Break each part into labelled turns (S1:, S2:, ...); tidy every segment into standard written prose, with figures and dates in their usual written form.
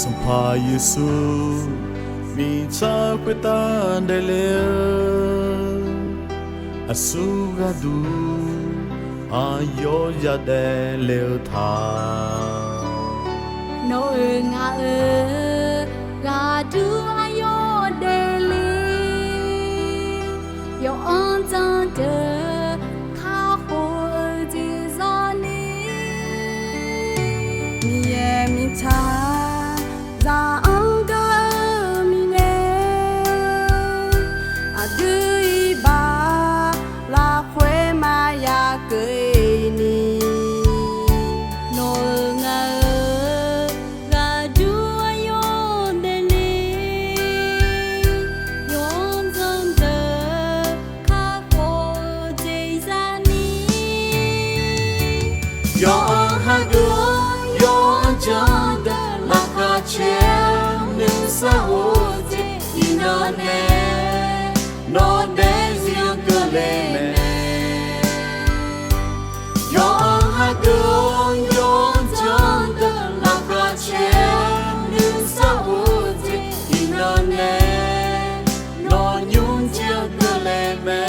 S1: Sampa Yesu mi cha kwetan dele asugadu ayo ya dele tha
S2: no nga ga du ayo dele yo on de kha ho ji zani mi ye mi cha za ang ga mi ne a du ba la khwe ma ya cười ni no nga ga du ayo dele yon zong de kha ho ji zani
S1: yo ha du yo chan de la ka che ni sa ho ji ino ne no de zio ke le yo ha du yo chan de la ka che ni sa ho ji ino ne no nyun che ke le me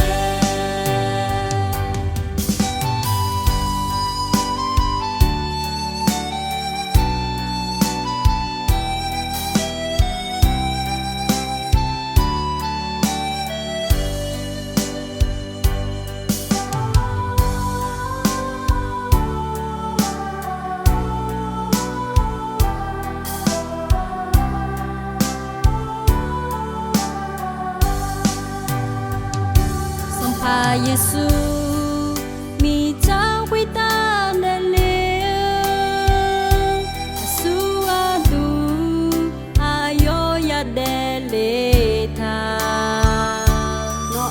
S2: Yesu mi cha quy ta dele su adu ayo ya dele tha no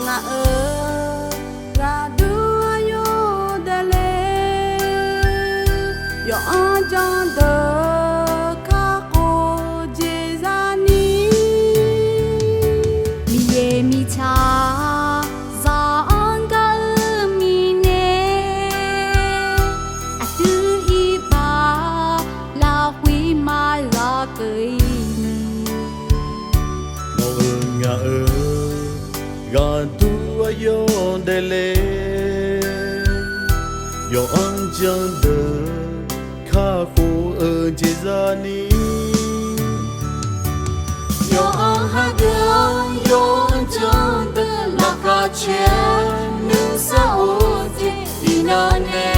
S2: nga ga du ayo dele yo an jan de ka ko je zani mi ye mi cha cười
S1: no nga ga tu ayo dele yo an jang de kha ko je zani yo an ha de yo jang de la ka che nu sa o ji ina ne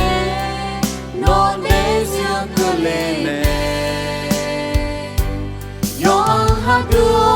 S1: no ne zia ko le yo ha du